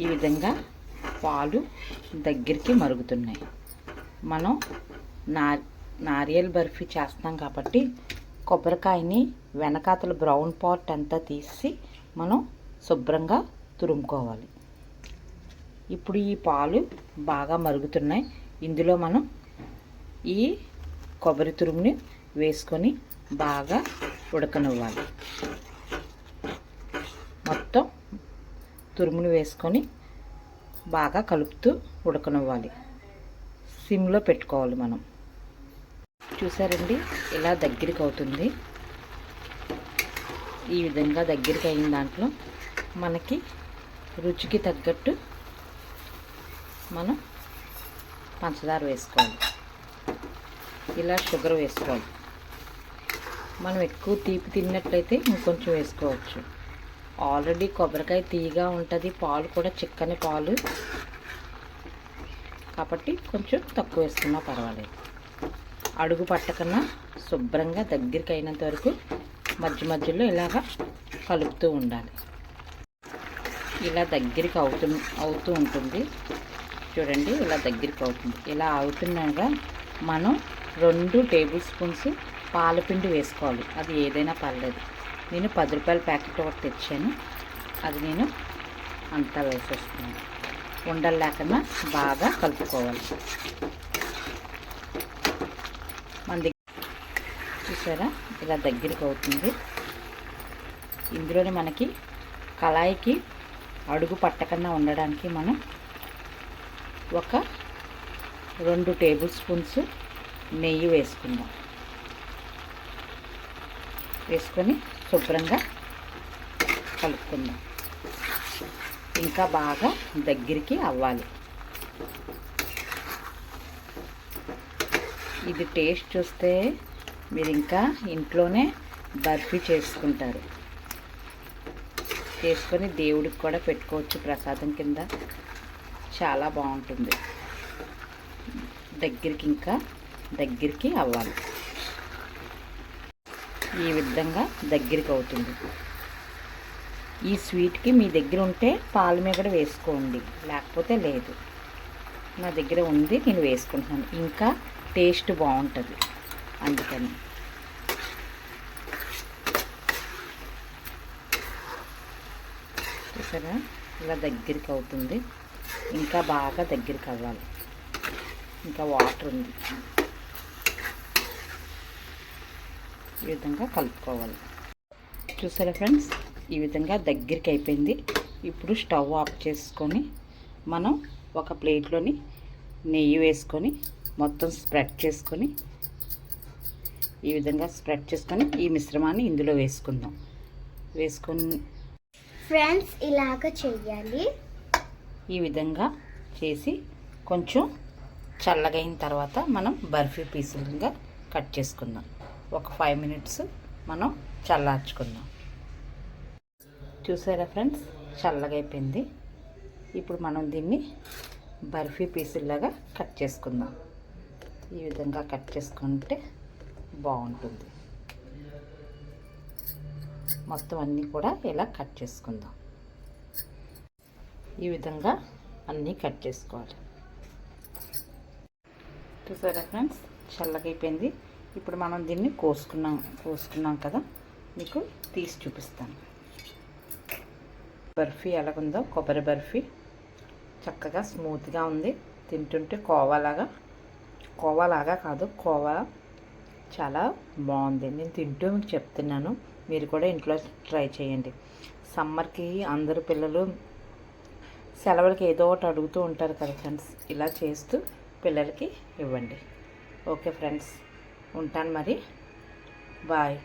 ఈ విధంగా పాలు దగ్గరికి మరుగుతున్నాయి. మనం నారియల్ బర్ఫీ చేస్తాం కాబట్టి కొబ్బరికాయని వెనకాతల బ్రౌన్ పార్ట్ అంతా తీసి మనం శుభ్రంగా తురుముకోవాలి. ఇప్పుడు ఈ పాలు బాగా మరుగుతున్నాయి. ఇందులో మనం ఈ కొబ్బరి తురుముని వేసుకొని బాగా ఉడకనివ్వాలి. మొత్తం తురుముని వేసుకొని బాగా కలుపుతూ ఉడకనివ్వాలి. సిమ్లో పెట్టుకోవాలి మనం. చూసారండి, ఇలా దగ్గరికి అవుతుంది. ఈ విధంగా దగ్గరికి అయిన దాంట్లో మనకి రుచికి తగ్గట్టు మనం పంచదార వేసుకోవాలి. ఇలా షుగర్ వేసుకోవాలి. మనం ఎక్కువ తీపి తిన్నట్లయితే ఇంకొంచెం వేసుకోవచ్చు. ఆల్రెడీ కొబ్బరికాయ తీయగా ఉంటుంది, పాలు కూడా చిక్కని పాలు కాబట్టి కొంచెం తక్కువ వేసుకున్నా పర్వాలేదు. అడుగు పట్టకన్నా శుభ్రంగా దగ్గరికి అయినంత వరకు మధ్య మధ్యలో ఇలాగా కలుపుతూ ఉండాలి. ఇలా దగ్గరికి అవుతూ ఉంటుంది. చూడండి, ఇలా దగ్గరికి అవుతుంది. ఇలా అవుతున్నాగా మనం 2 టేబుల్ స్పూన్స్ పాలపిండి వేసుకోవాలి. అది ఏదైనా పర్లేదు. నేను 10 రూపాయల ప్యాకెట్ ఒకటి తెచ్చాను, అది నేను అంతా వేసేస్తున్నాను. ఉండలు లేకుండా బాగా కలుపుకోవాలి. మన దగ్గర చూసారా, ఇలా దగ్గరికి అవుతుంది. ఇందులోనే మనకి కళాయికి అడుగు పట్టకుండా ఉండడానికి మనం ఒక 2 టేబుల్ స్పూన్స్ నెయ్యి వేసుకుందాం. వేసుకొని శుభ్రంగా కలుపుకుందాం. ఇంకా బాగా దగ్గరికి అవ్వాలి. ఇది టేస్ట్ చూస్తే మీరు ఇంకా ఇంట్లోనే బర్ఫీ చేసుకుంటారు. చేసుకొని దేవుడికి కూడా పెట్టుకోవచ్చు ప్రసాదం కింద. చాలా బాగుంటుంది. ఇంకా దగ్గరికి అవ్వాలి. ఈ విధంగా దగ్గరికి అవుతుంది. ఈ స్వీట్కి మీ దగ్గర ఉంటే పాల మీద కూడా వేసుకోండి, లేకపోతే లేదు. నా దగ్గర ఉంది, నేను వేసుకుంటున్నాను. ఇంకా టేస్ట్ బాగుంటుంది అందుకని. చూసారా, ఇలా దగ్గరికి అవుతుంది. ఇంకా బాగా దగ్గరికి అవ్వాలి. ఇంకా వాటర్ ఉంది. ఈ విధంగా కలుపుకోవాలి. చూసారా ఫ్రెండ్స్, ఈ విధంగా దగ్గరికి అయిపోయింది. ఇప్పుడు స్టవ్ ఆఫ్ చేసుకొని మనం ఒక ప్లేట్లోని నెయ్యి వేసుకొని మొత్తం స్ప్రెడ్ చేసుకొని ఈ విధంగా స్ప్రెడ్ చేసుకొని ఈ మిశ్రమాన్ని ఇందులో వేసుకుందాం. వేసుకొని ఫ్రెండ్స్ ఇలాగ చేయాలి. ఈ విధంగా చేసి కొంచెం చల్లగైన తర్వాత మనం బర్ఫీ పీసులుగా కట్ చేసుకుందాం. ఒక 5 మినిట్స్ మనం చల్లార్చుకుందాం. చూసారా ఫ్రెండ్స్, చల్లగా అయిపోయింది. ఇప్పుడు మనం దీన్ని బర్ఫీ పీసుల్లాగా కట్ చేసుకుందాం. ఈ విధంగా కట్ చేసుకుంటే బాగుంటుంది. మొత్తం అన్నీ కూడా ఇలా కట్ చేసుకుందాం. ఈ విధంగా అన్నీ కట్ చేసుకోవాలి. చూసారా ఫ్రెండ్స్, చల్లగా అయిపోయింది. ఇప్పుడు మనం దీన్ని కోసుకున్నాం కదా, మీకు తీసి చూపిస్తాను. బర్ఫీ ఎలాగుందో, కొబ్బరి బర్ఫీ చక్కగా స్మూత్గా ఉంది. తింటుంటే కోవాలాగా కాదు, కోవా చాలా బాగుంది. నేను తింటూ మీకు చెప్తున్నాను, మీరు కూడా ఇంట్లో ట్రై చేయండి. సమ్మర్కి అందరు పిల్లలు సెలవులకి ఏదో ఒకటి అడుగుతూ ఉంటారు కదా ఫ్రెండ్స్, ఇలా చేస్తూ పిల్లలకి ఇవ్వండి. ఓకే ఫ్రెండ్స్, ఉంటాను మరి. బాయ్.